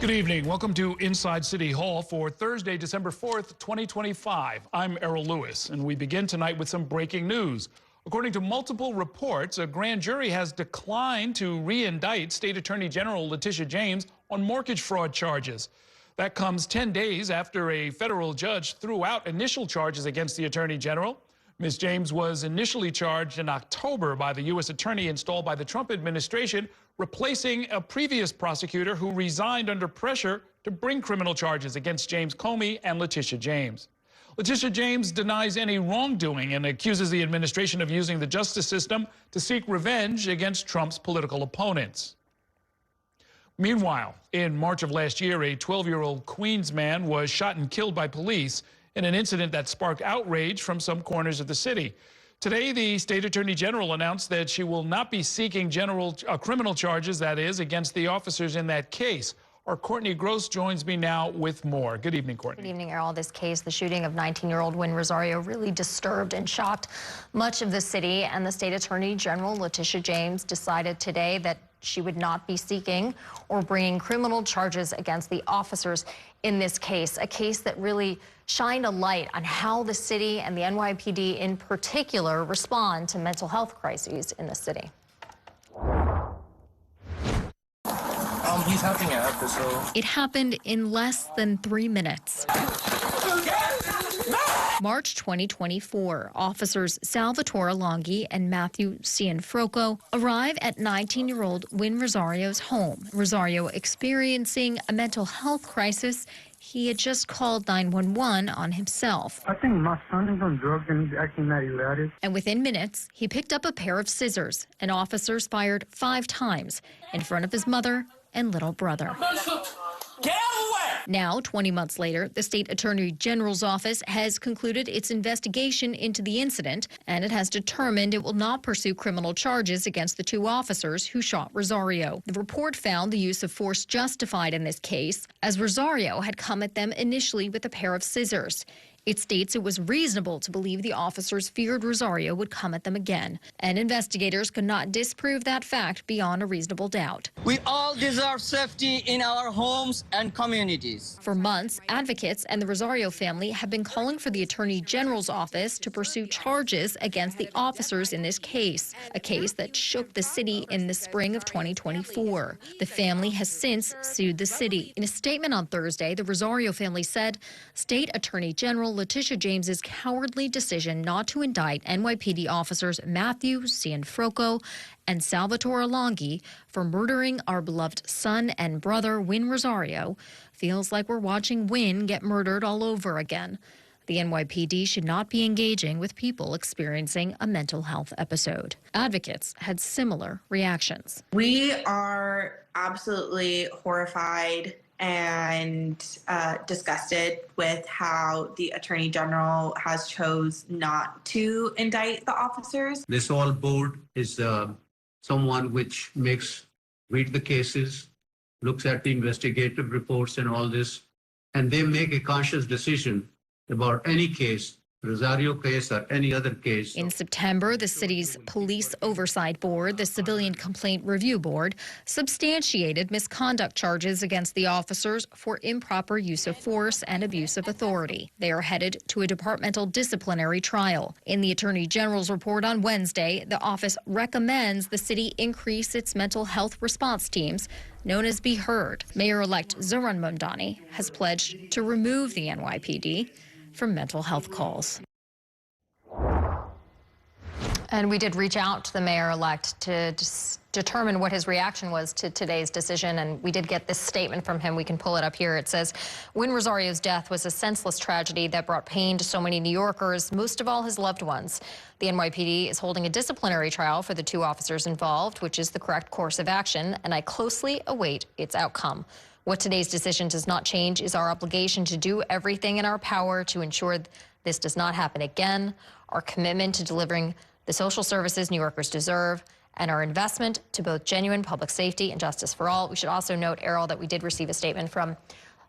Good evening. Welcome to Inside City Hall for Thursday, December 4th, 2025. I'm Errol Lewis, and we begin tonight with some breaking news. According to multiple reports, a grand jury has declined to re-indict State Attorney General Leticia James on mortgage fraud charges. That comes 10 days after a federal judge threw out initial charges against the Attorney General. Ms. James was initially charged in October by the U.S. attorney installed by the Trump administration, replacing a previous prosecutor who resigned under pressure to bring criminal charges against James Comey and Leticia James. Leticia James denies any wrongdoing and accuses the administration of using the justice system to seek revenge against Trump's political opponents. Meanwhile, in March of last year, a 12-year-old Queens man was shot and killed by police in an incident that sparked outrage from some corners of the city. Today, the state attorney general announced that she will not be seeking criminal charges, that is, against the officers in that case. Our Courtney Gross joins me now with more. Good evening, Courtney. Good evening, Errol. This case, the shooting of 19-year-old Win Rozario, really disturbed and shocked much of the city. And the state attorney general, Leticia James, decided today that she would not be seeking or bringing criminal charges against the officers in this case, a case that really shined a light on how the city and the NYPD in particular respond to mental health crises in the city. He's having an episode. It happened in less than 3 minutes. March 2024, officers Salvatore Longhi and Matthew Cianfrocco arrive at 19-year-old Win Rozario's home. Rozario experiencing a mental health crisis. He had just called 911 on himself. I think my son is on drugs and he's acting that erratic. And within minutes, he picked up a pair of scissors, and officers fired 5 times in front of his mother and little brother. Get out of the way! Now, 20 months later, the state attorney general's office has concluded its investigation into the incident, and it has determined it will not pursue criminal charges against the 2 officers who shot Rozario. The report found the use of force justified in this case, as Rozario had come at them initially with a pair of scissors. It states it was reasonable to believe the officers feared Rozario would come at them again, and investigators could not disprove that fact beyond a reasonable doubt. We all deserve safety in our homes and communities. For months, advocates and the Rozario family have been calling for the Attorney General's office to pursue charges against the officers in this case, a case that shook the city in the spring of 2024. The family has since sued the city. In a statement on Thursday, the Rozario family said State Attorney General Leticia James's cowardly decision not to indict NYPD officers Matthew Cianfrocco and Salvatore Longhi for murdering our beloved son and brother Win Rozario feels like we're watching Win get murdered all over again. The NYPD should not be engaging with people experiencing a mental health episode. Advocates had similar reactions. We are absolutely horrified and disgusted with how the Attorney General has chose not to indict the officers. This whole board is someone which read the cases, looks at the investigative reports and all this, and they make a conscious decision about any case, Rozario case or any other case. In September, the city's Police Oversight Board, the Civilian Complaint Review Board, substantiated misconduct charges against the officers for improper use of force and abuse of authority. They are headed to a departmental disciplinary trial. In the Attorney General's report on Wednesday, the office recommends the city increase its mental health response teams, known as Be Heard. Mayor-elect Zoran Mondani has pledged to remove the NYPD from mental health calls. And we did reach out to the mayor-elect to determine what his reaction was to today's decision, and we did get this statement from him. We can pull it up here. It says, Win Rozario's death was a senseless tragedy that brought pain to so many New Yorkers, most of all his loved ones. The NYPD is holding a disciplinary trial for the 2 officers involved, which is the correct course of action, and I closely await its outcome. What today's decision does not change is our obligation to do everything in our power to ensure this does not happen again, our commitment to delivering the social services New Yorkers deserve, and our investment to both genuine public safety and justice for all. We should also note, Errol, that we did receive a statement from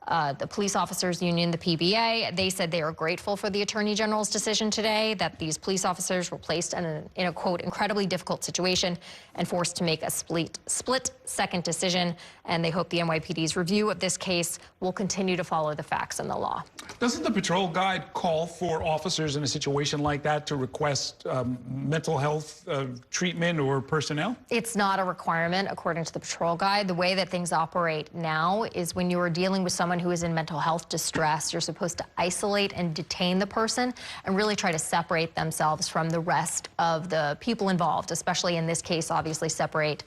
the police officers union, the PBA. They said they are grateful for the Attorney General's decision today, that these police officers were placed in a quote, incredibly difficult situation and forced to make a split-second decision. And they hope the NYPD's review of this case will continue to follow the facts and the law. Doesn't the patrol guide call for officers in a situation like that to request mental health treatment or personnel? It's not a requirement according to the patrol guide. The way that things operate now is when you are dealing with someone who is in mental health distress, you're supposed to isolate and detain the person and really try to separate themselves from the rest of the people involved, especially in this case, obviously separate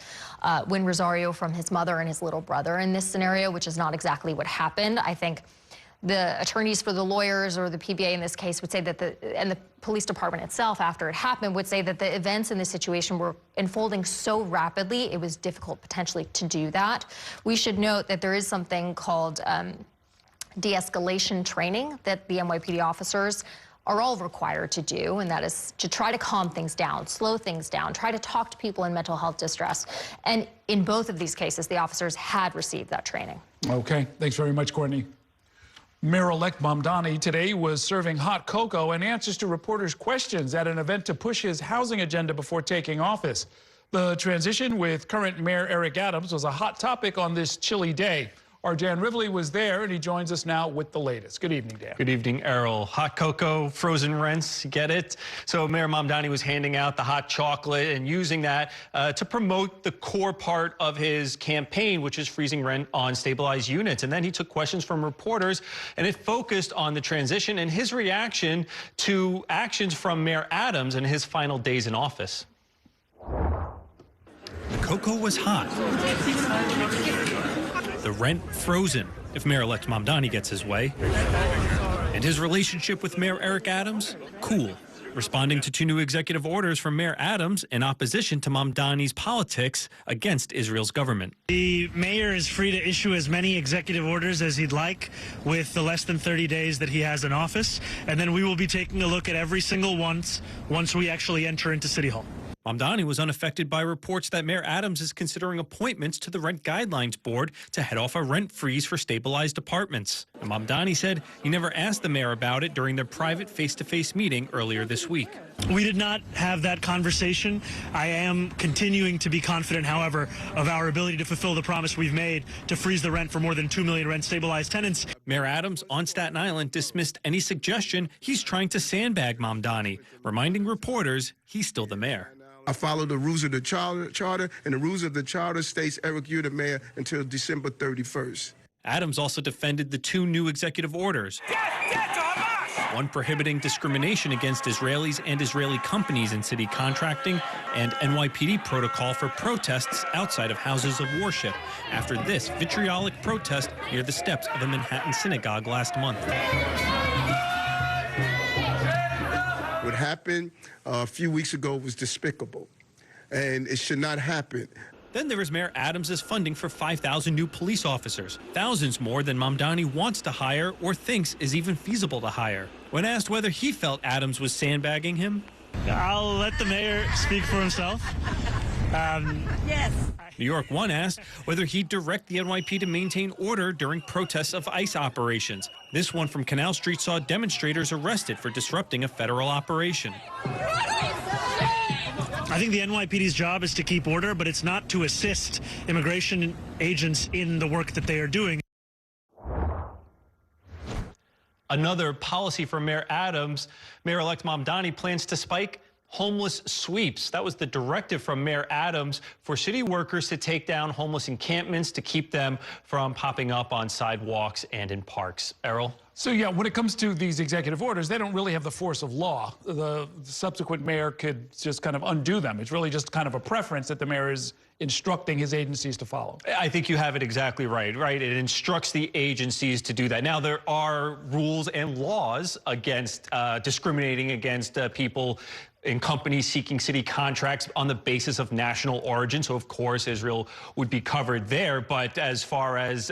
Win Rozario from his mother and his little brother in this scenario, which is not exactly what happened. I think the attorneys for the lawyers or the PBA in this case would say that and the police department itself after it happened would say that the events in this situation were unfolding so rapidly it was difficult potentially to do that. We should note that there is something called de-escalation training that the NYPD officers are all required to do, and that is to try to calm things down, slow things down, try to talk to people in mental health distress. And in both of these cases, the officers had received that training. Okay, thanks very much, Courtney. Mayor-elect Mamdani today was serving hot cocoa and answers to reporters' questions at an event to push his housing agenda before taking office. The transition with current Mayor Eric Adams was a hot topic on this chilly day. Our Dan Rivley was there, and he joins us now with the latest. Good evening, Dan. Good evening, Errol. Hot cocoa, frozen rents, get it? So Mayor Mamdani was handing out the hot chocolate and using that to promote the core part of his campaign, which is freezing rent on stabilized units. And then he took questions from reporters, and it focused on the transition and his reaction to actions from Mayor Adams in his final days in office. The cocoa was hot. The rent frozen if Mayor-elect Mamdani gets his way. And his relationship with Mayor Eric Adams, cool, responding to 2 new executive orders from Mayor Adams in opposition to Mamdani's politics against Israel's government. The mayor is free to issue as many executive orders as he'd like with the less than 30 days that he has in office, and then we will be taking a look at every single one once we actually enter into City Hall. Mamdani was unaffected by reports that Mayor Adams is considering appointments to the Rent Guidelines Board to head off a rent freeze for stabilized apartments. And Mamdani said he never asked the mayor about it during their private face-to-face meeting earlier this week. We did not have that conversation. I am continuing to be confident, however, of our ability to fulfill the promise we've made to freeze the rent for more than 2 million rent-stabilized tenants. Mayor Adams on Staten Island dismissed any suggestion he's trying to sandbag Mamdani, reminding reporters he's still the mayor. I follow the rules of the charter, and the rules of the charter states, Eric, you're the mayor until December 31st. Adams also defended the 2 new executive orders. One prohibiting discrimination against Israelis and Israeli companies in city contracting, and NYPD protocol for protests outside of houses of worship after this vitriolic protest near the steps of a Manhattan synagogue last month. What happened a few weeks ago was despicable, and it should not happen. Then there is Mayor Adams' funding for 5,000 new police officers, thousands more than Mamdani wants to hire or thinks is even feasible to hire. When asked whether he felt Adams was sandbagging him, I'll let the mayor speak for himself. Yes. New York One asked whether he'd direct the NYPD to maintain order during protests of ICE operations. This one from Canal Street saw demonstrators arrested for disrupting a federal operation. I think the NYPD's job is to keep order, but it's not to assist immigration agents in the work that they are doing. Another policy from Mayor Adams, Mayor-elect Mamdani plans to spike homeless sweeps. That was the directive from Mayor Adams for city workers to take down homeless encampments to keep them from popping up on sidewalks and in parks. Errol? So, yeah, when it comes to these executive orders, they don't really have the force of law. The subsequent mayor could just kind of undo them. It's really just kind of a preference that the mayor is instructing his agencies to follow. I think you have it exactly right. It instructs the agencies to do that. Now, there are rules and laws against discriminating against people in companies seeking city contracts on the basis of national origin. So, of course, Israel would be covered there. But as far as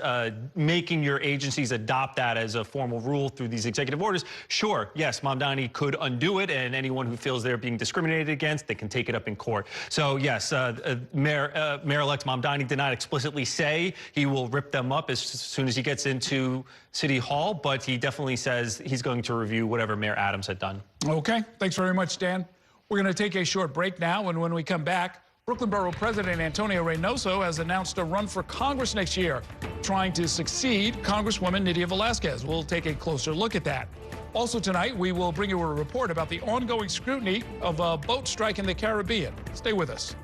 making your agencies adopt that as a formal rule through these executive orders, sure, yes, Mamdani could undo it, and anyone who feels they're being discriminated against, they can take it up in court. So, yes, Mayor-elect Mamdani did not explicitly say he will rip them up as soon as he gets into City Hall, but he definitely says he's going to review whatever Mayor Adams had done. Okay, thanks very much, Dan. We're going to take a short break now, and when we come back, Brooklyn Borough President Antonio Reynoso has announced a run for Congress next year, trying to succeed Congresswoman Nydia Velázquez. We'll take a closer look at that. Also tonight, we will bring you a report about the ongoing scrutiny of a boat strike in the Caribbean. Stay with us.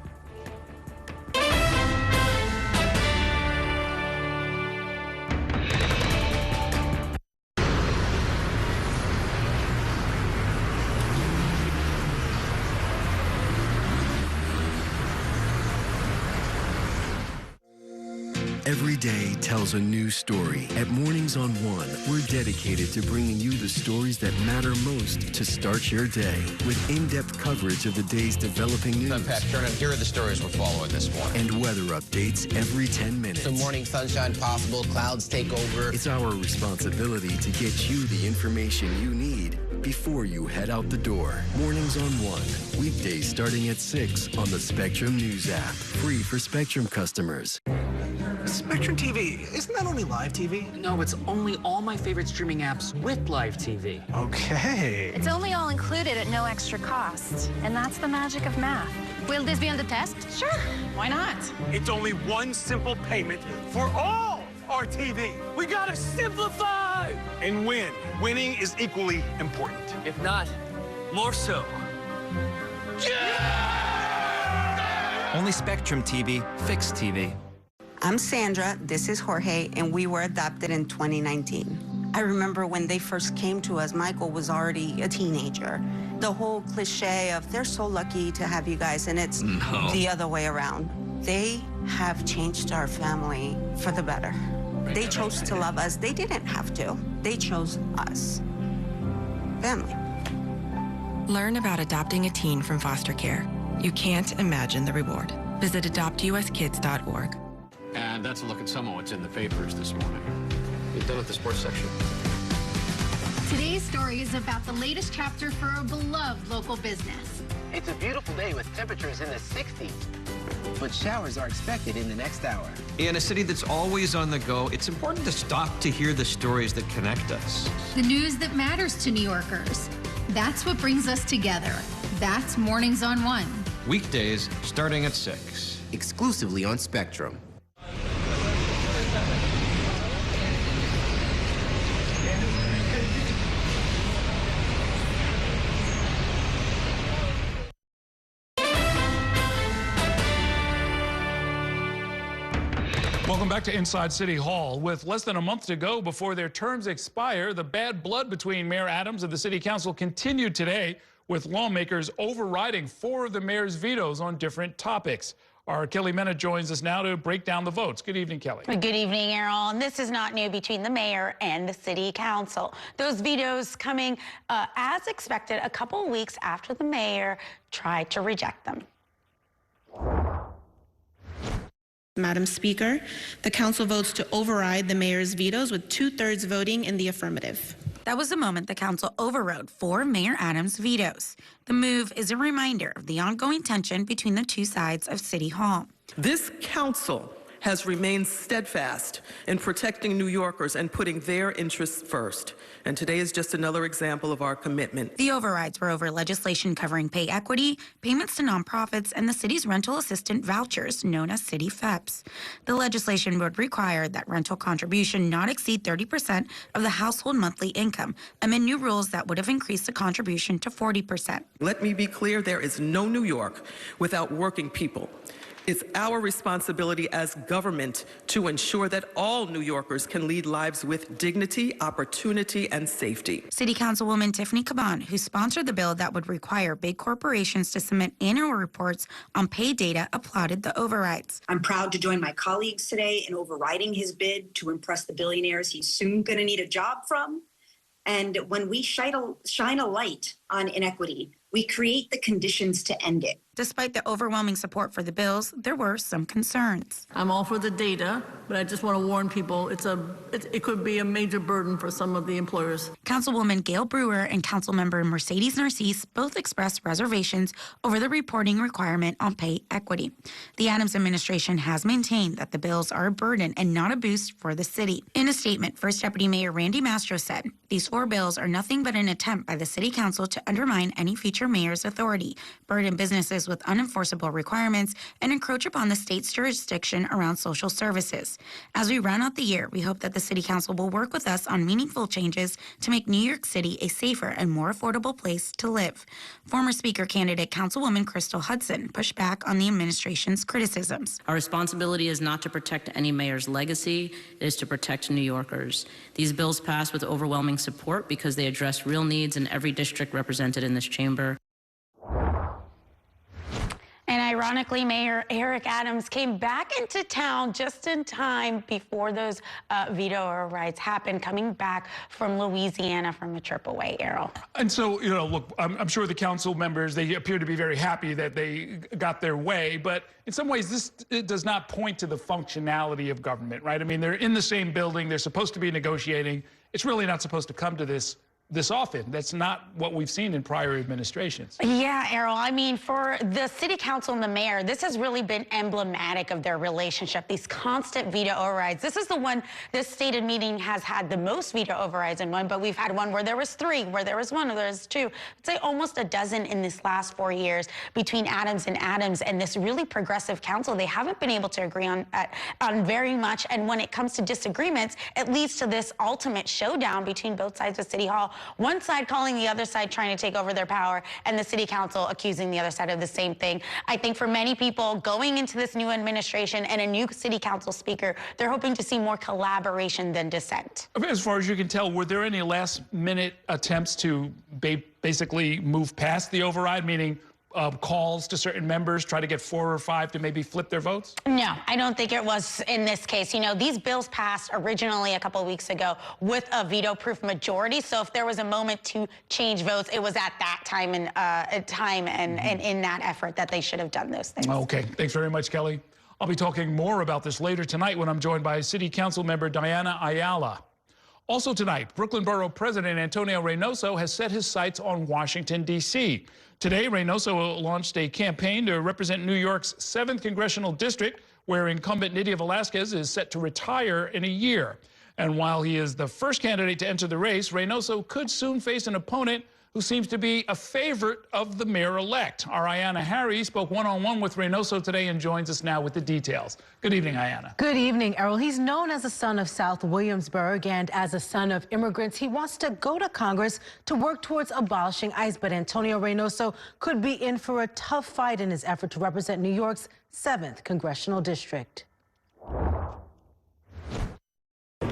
Every day tells a new story. At Mornings on One, we're dedicated to bringing you the stories that matter most to start your day. With in-depth coverage of the day's developing news. I'm Pat Kernan. Here are the stories we're following this morning. And weather updates every 10 minutes. Some morning sunshine possible, clouds take over. It's our responsibility to get you the information you need before you head out the door. Mornings on One, weekdays starting at 6 on the Spectrum News app. Free for Spectrum customers. Spectrum TV, isn't that only live TV? No, it's only all my favorite streaming apps with live TV. Okay. It's only all included at no extra cost. And that's the magic of math. Will this be on the test? Sure. Why not? It's only one simple payment for all our TV. We gotta simplify and win. Winning is equally important. If not, more so. Yeah! Only Spectrum TV, fixed TV. I'm Sandra, this is Jorge, and we were adopted in 2019. I remember when they first came to us, Michael was already a teenager. The whole cliche of, they're so lucky to have you guys, and it's the other way around. They have changed our family for the better. They chose to love us. They didn't have to. They chose us. Family. Learn about adopting a teen from foster care. You can't imagine the reward. Visit adoptuskids.org. And that's a look at some of what's in the papers this morning. You're done with the sports section. Today's story is about the latest chapter for a beloved local business. It's a beautiful day with temperatures in the 60s, but showers are expected in the next hour. In a city that's always on the go, it's important to stop to hear the stories that connect us. The news that matters to New Yorkers. That's what brings us together. That's Mornings on One. Weekdays starting at 6. Exclusively on Spectrum. Welcome back to Inside City Hall. With less than a month to go before their terms expire, the bad blood between Mayor Adams and the City Council continued today, with lawmakers overriding 4 of the mayor's vetoes on different topics. Our Kelly Mena joins us now to break down the votes. Good evening, Kelly. Good evening, Errol. And this is not new between the mayor and the City Council. Those vetoes coming as expected a couple of weeks after the mayor tried to reject them. Madam Speaker, the council votes to override the mayor's vetoes with 2/3 voting in the affirmative. That was the moment the council overrode 4 Mayor Adams' vetoes. The move is a reminder of the ongoing tension between the two sides of City Hall. This council has remained steadfast in protecting New Yorkers and putting their interests first. And today is just another example of our commitment. The overrides were over legislation covering pay equity, payments to nonprofits, and the city's rental assistant vouchers, known as City FEPs. The legislation would require that rental contribution not exceed 30% of the household monthly income, amid new rules that would have increased the contribution to 40%. Let me be clear, there is no New York without working people. It's our responsibility as government to ensure that all New Yorkers can lead lives with dignity, opportunity, and safety. City Councilwoman Tiffany Caban, who sponsored the bill that would require big corporations to submit annual reports on pay data, applauded the overrides. I'm proud to join my colleagues today in overriding his bid to impress the billionaires he's soon going to need a job from. And when we shine a light on inequity, we create the conditions to end it. Despite the overwhelming support for the bills, there were some concerns. I'm all for the data, but I just want to warn people it could be a major burden for some of the employers. Councilwoman Gail Brewer and Councilmember Mercedes Narcisse both expressed reservations over the reporting requirement on pay equity. The Adams administration has maintained that the bills are a burden and not a boost for the city. In a statement, First Deputy Mayor Randy Mastro said, "These 4 bills are nothing but an attempt by the City Council to undermine any future mayor's authority, burden businesses with unenforceable requirements, and encroach upon the state's jurisdiction around social services. As we round out the year, we hope that the City Council will work with us on meaningful changes to make New York City a safer and more affordable place to live." Former Speaker candidate Councilwoman Crystal Hudson pushed back on the administration's criticisms. Our responsibility is not to protect any mayor's legacy, it is to protect New Yorkers. These bills passed with overwhelming support because they address real needs in every district represented in this chamber. And ironically, Mayor Eric Adams came back into town just in time before those veto overrides happened, coming back from Louisiana from a trip away, Errol. And so, look, I'm sure the council members, they appear to be very happy that they got their way, but in some ways, this does not point to the functionality of government, right? I mean, they're in the same building, they're supposed to be negotiating. It's really not supposed to come to this often. That's not what we've seen in prior administrations. Yeah, Errol. I mean, for the city council and the mayor, this has really been emblematic of their relationship, these constant veto overrides. This is the one, this stated meeting has had the most veto overrides in one, but we've had one where there was 3, where there was 1, where there was 2. I'd say almost a dozen in this last 4 years between Adams and this really progressive council. They haven't been able to agree on very much, and when it comes to disagreements, it leads to this ultimate showdown between both sides of City Hall. One side calling the other side trying to take over their power, and the city council accusing the other side of the same thing. I think for many people going into this new administration and a new city council speaker, they're hoping to see more collaboration than dissent. As far as you can tell, were there any last-minute attempts to basically move past the override, meaning calls to certain members, try to get 4 or 5 to maybe flip their votes? No, I don't think it was in this case. These bills passed originally a couple of weeks ago with a veto-proof majority. So if there was a moment to change votes, it was at that time and in that effort that they should have done those things. Okay, thanks very much, Kelly. I'll be talking more about this later tonight when I'm joined by City Council member Diana Ayala. Also tonight, Brooklyn Borough President Antonio Reynoso has set his sights on Washington, D.C. Today, Reynoso launched a campaign to represent New York's 7th Congressional District, where incumbent Nydia Velázquez is set to retire in a year. And while he is the first candidate to enter the race, Reynoso could soon face an opponent who seems to be a favorite of the mayor-elect. Our Ayanna Harry spoke one-on-one with Reynoso today and joins us now with the details. Good evening, Ayanna. Good evening, Errol. He's known as a son of South Williamsburg and as a son of immigrants. He wants to go to Congress to work towards abolishing ICE, but Antonio Reynoso could be in for a tough fight in his effort to represent New York's 7th Congressional District.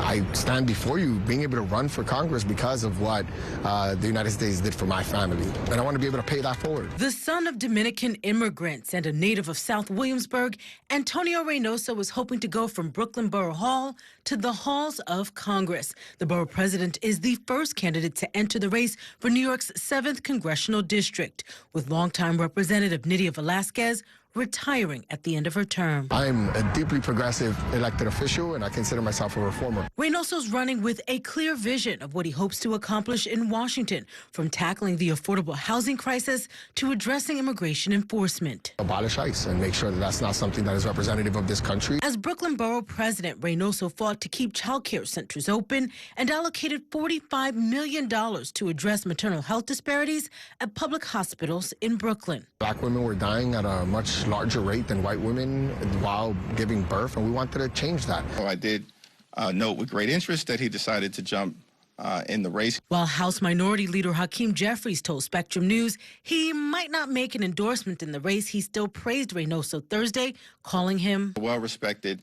I stand before you being able to run for Congress because of what the United States did for my family. And I want to be able to pay that forward. The son of Dominican immigrants and a native of South Williamsburg, Antonio Reynoso was hoping to go from Brooklyn Borough Hall to the halls of Congress. The borough president is the first candidate to enter the race for New York's 7th Congressional District, with longtime Representative Nydia Velázquez retiring at the end of her term. I'm a deeply progressive elected official, and I consider myself a reformer. Reynoso's running with a clear vision of what he hopes to accomplish in Washington, from tackling the affordable housing crisis to addressing immigration enforcement. Abolish ICE and make sure that that's not something that is representative of this country. As Brooklyn Borough President, Reynoso fought to keep child care centers open and allocated $45 million to address maternal health disparities at public hospitals in Brooklyn. Black women were dying at a much larger rate than white women while giving birth, and we wanted to change that. I did note with great interest that he decided to jump in the race. While House Minority Leader Hakeem Jeffries told Spectrum News he might not make an endorsement in the race, he still praised Reynoso Thursday, calling him a well-respected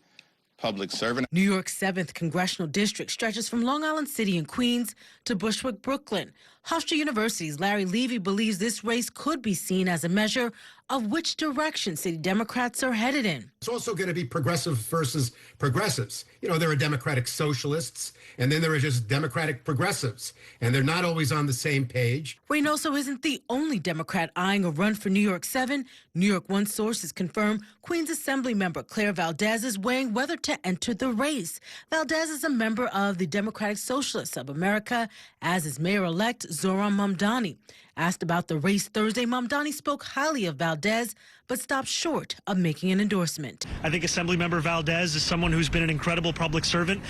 public servant. New York's 7th Congressional District stretches from Long Island City and Queens to Bushwick, Brooklyn. Hofstra University's Larry Levy believes this race could be seen as a measure of which direction city Democrats are headed in. It's also going to be progressive versus progressives. You know, there are Democratic socialists, and then there are just Democratic progressives, and they're not always on the same page. Reynoso isn't the only Democrat eyeing a run for New York 7. New York One sources confirm Queens Assembly member Claire Valdez is weighing whether to enter the race. Valdez is a member of the Democratic Socialists of America, as is Mayor-elect Zohran Mamdani. Asked about the race Thursday, Mamdani spoke highly of Valdez, but stopped short of making an endorsement. I think Assemblymember Valdez is someone who's been an incredible public servant.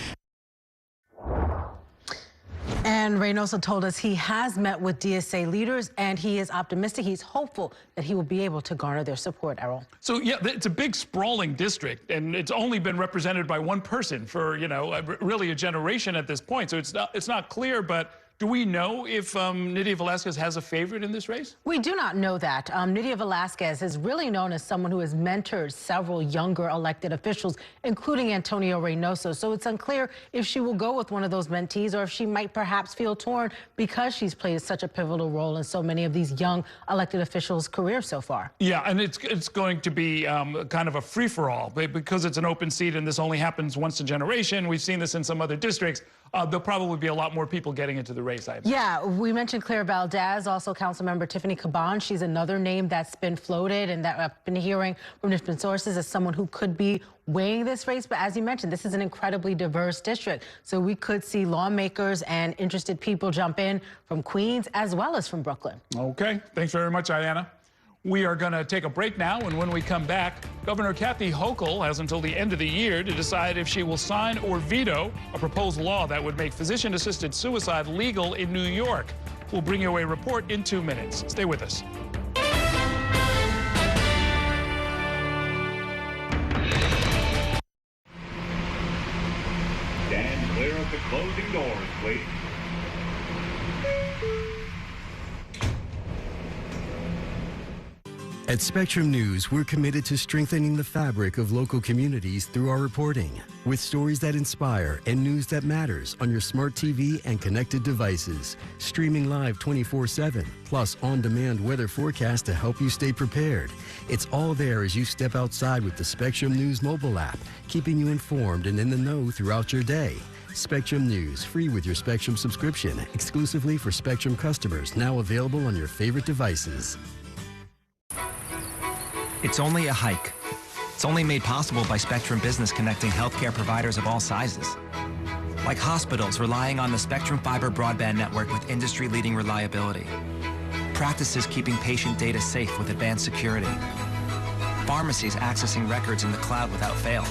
And Reynoso told us he has met with DSA leaders, and he is optimistic. He's hopeful that he will be able to garner their support, Errol. So, yeah, it's a big sprawling district, and it's only been represented by one person for, you know, really a generation at this point. So it's not clear, but do we know if Nydia Velázquez has a favorite in this race? We do not know that. Nydia Velázquez is really known as someone who has mentored several younger elected officials, including Antonio Reynoso. So it's unclear if she will go with one of those mentees or if she might perhaps feel torn because she's played such a pivotal role in so many of these young elected officials' careers so far. Yeah, and it's going to be kind of a free-for-all because it's an open seat and this only happens once a generation. We've seen this in some other districts. There'll probably be a lot more people getting into the race, I imagine. Yeah, we mentioned Claire Valdez, also Councilmember Tiffany Caban. She's another name that's been floated and that I've been hearing from different sources as someone who could be weighing this race. But as you mentioned, this is an incredibly diverse district. So we could see lawmakers and interested people jump in from Queens as well as from Brooklyn. Okay, thanks very much, Diana. We are going to take a break now, and when we come back, Governor Kathy Hochul has until the end of the year to decide if she will sign or veto a proposed law that would make physician-assisted suicide legal in New York. We'll bring you a report in 2 minutes. Stay with us. Stand clear of the closing doors, please. At Spectrum News, we're committed to strengthening the fabric of local communities through our reporting, with stories that inspire and news that matters on your smart TV and connected devices, streaming live 24/7, plus on-demand weather forecasts to help you stay prepared. It's all there as you step outside with the Spectrum News mobile app, keeping you informed and in the know throughout your day. Spectrum News, free with your Spectrum subscription, exclusively for Spectrum customers, now available on your favorite devices. It's only a hike. It's only made possible by Spectrum Business connecting healthcare providers of all sizes. Like hospitals relying on the Spectrum Fiber broadband network with industry-leading reliability. Practices keeping patient data safe with advanced security. Pharmacies accessing records in the cloud without fail.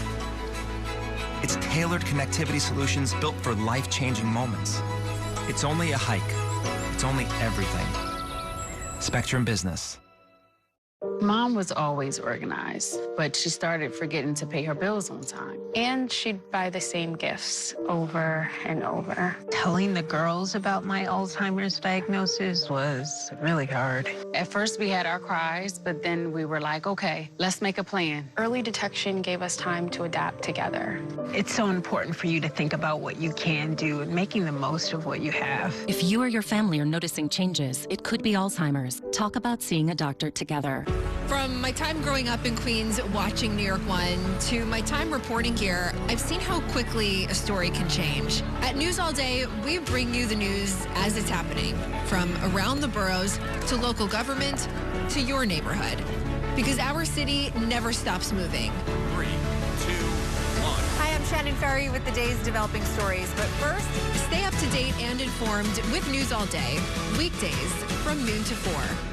It's tailored connectivity solutions built for life-changing moments. It's only a hike. It's only everything. Spectrum Business. Mom was always organized, but she started forgetting to pay her bills on time. And she'd buy the same gifts over and over. Telling the girls about my Alzheimer's diagnosis was really hard. At first, we had our cries, but then we were like, okay, let's make a plan. Early detection gave us time to adapt together. It's so important for you to think about what you can do and making the most of what you have. If you or your family are noticing changes, it could be Alzheimer's. Talk about seeing a doctor together. From my time growing up in Queens watching New York One to my time reporting here, I've seen how quickly a story can change. At News All Day, we bring you the news as it's happening, from around the boroughs to local government to your neighborhood. Because our city never stops moving. 3, 2, 1. Hi, I'm Shannon Ferry with the day's developing stories. But first, stay up to date and informed with News All Day, weekdays from noon to 4.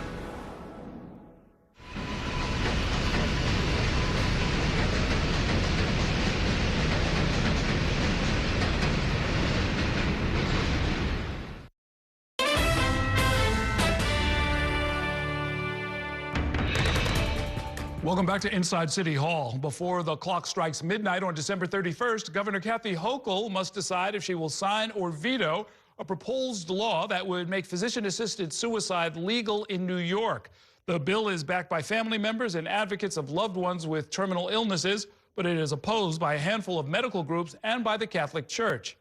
Welcome back to Inside City Hall. Before the clock strikes midnight on December 31st, Governor Kathy Hochul must decide if she will sign or veto a proposed law that would make physician-assisted suicide legal in New York. The bill is backed by family members and advocates of loved ones with terminal illnesses, but it is opposed by a handful of medical groups and by the Catholic Church.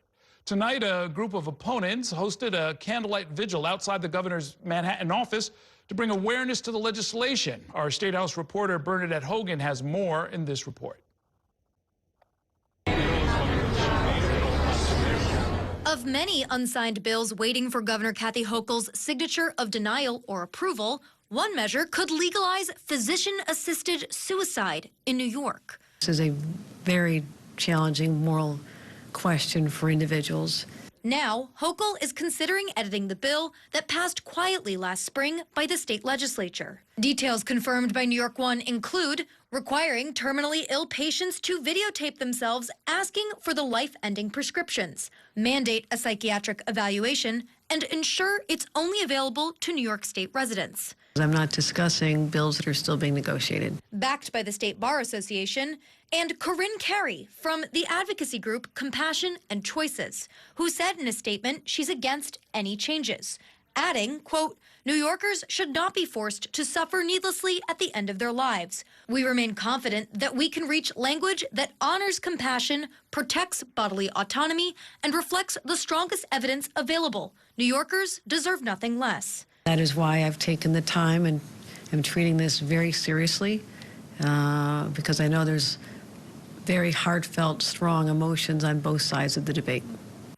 Tonight, a group of opponents hosted a candlelight vigil outside the governor's Manhattan office to bring awareness to the legislation. Our State House reporter Bernadette Hogan has more in this report. Of many unsigned bills waiting for Governor Kathy Hochul's signature of denial or approval, one measure could legalize physician-assisted suicide in New York. This is a very challenging moral question for individuals. Now, Hochul is considering editing the bill that passed quietly last spring by the state legislature. Details confirmed by New York One include requiring terminally ill patients to videotape themselves asking for the life-ending prescriptions, mandate a psychiatric evaluation, and ensure it's only available to New York State residents. I'm not discussing bills that are still being negotiated. Backed by the State Bar Association, and Corinne Carey from the advocacy group Compassion and Choices, who said in a statement she's against any changes, adding, quote, New Yorkers should not be forced to suffer needlessly at the end of their lives. We remain confident that we can reach language that honors compassion, protects bodily autonomy, and reflects the strongest evidence available. New Yorkers deserve nothing less. That is why I've taken the time and am treating this very seriously, because I know there's very heartfelt, strong emotions on both sides of the debate.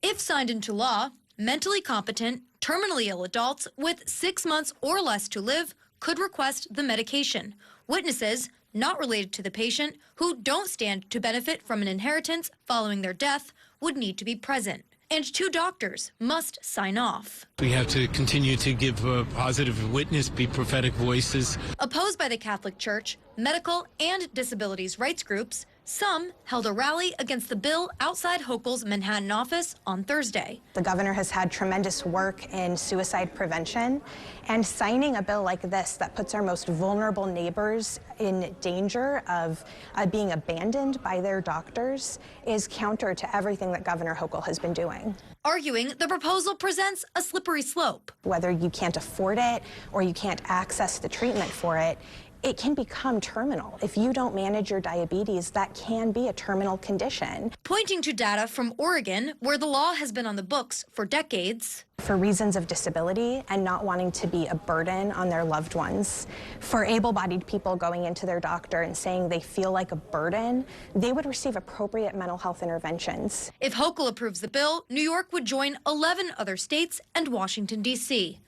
If signed into law, mentally competent, terminally ill adults with 6 months or less to live could request the medication. Witnesses, not related to the patient, who don't stand to benefit from an inheritance following their death, would need to be present. And 2 doctors must sign off. We have to continue to give a positive witness, be prophetic voices. Opposed by the Catholic Church, medical and disabilities rights groups, some held a rally against the bill outside Hochul's Manhattan office on Thursday. The governor has had tremendous work in suicide prevention, and signing a bill like this that puts our most vulnerable neighbors in danger of being abandoned by their doctors is counter to everything that Governor Hochul has been doing. Arguing the proposal presents a slippery slope. Whether you can't afford it or you can't access the treatment for it, it can become terminal. If you don't manage your diabetes, that can be a terminal condition. Pointing to data from Oregon, where the law has been on the books for decades. For reasons of disability and not wanting to be a burden on their loved ones. For able-bodied people going into their doctor and saying they feel like a burden, they would receive appropriate mental health interventions. If Hochul approves the bill, New York would join 11 other states and Washington, D.C.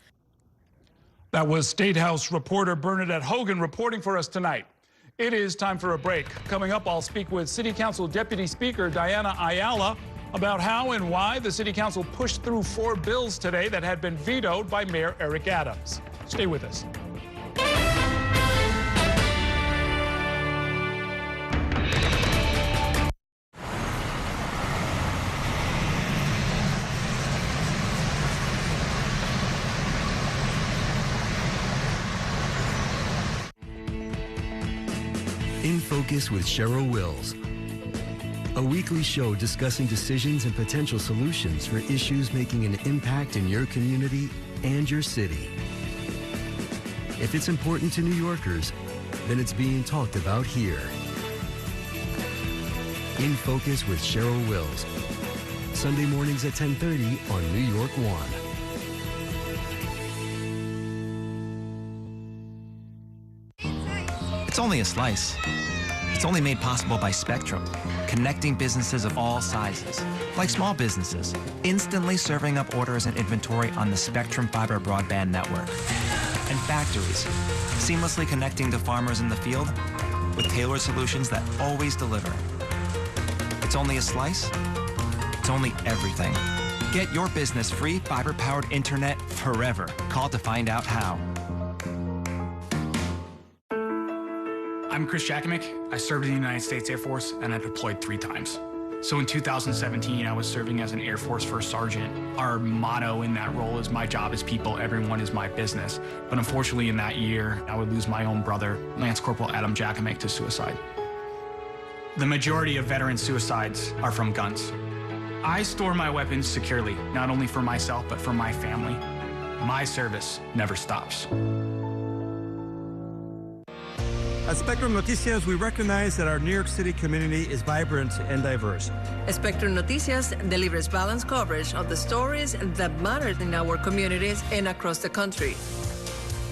That was State House reporter Bernadette Hogan reporting for us tonight. It is time for a break. Coming up, I'll speak with City Council Deputy Speaker Diana Ayala about how and why the City Council pushed through 4 bills today that had been vetoed by Mayor Eric Adams. Stay with us. In Focus with Cheryl Wills, a weekly show discussing decisions and potential solutions for issues making an impact in your community and your city. If it's important to New Yorkers, then it's being talked about here. In Focus with Cheryl Wills, Sunday mornings at 10:30 on New York One. It's only a slice. It's only made possible by Spectrum, connecting businesses of all sizes, like small businesses, instantly serving up orders and inventory on the Spectrum fiber broadband network, and factories, seamlessly connecting to farmers in the field with tailored solutions that always deliver. It's only a slice. It's only everything. Get your business free fiber-powered internet forever. Call to find out how. I'm Chris Jakimick. I served in the United States Air Force and I deployed 3 times. So in 2017, I was serving as an Air Force First Sergeant. Our motto in that role is my job is people, everyone is my business. But unfortunately in that year, I would lose my own brother, Lance Corporal Adem Bunkeddeko, to suicide. The majority of veteran suicides are from guns. I store my weapons securely, not only for myself, but for my family. My service never stops. At Spectrum Noticias, we recognize that our New York City community is vibrant and diverse. Spectrum Noticias delivers balanced coverage of the stories that matter in our communities and across the country.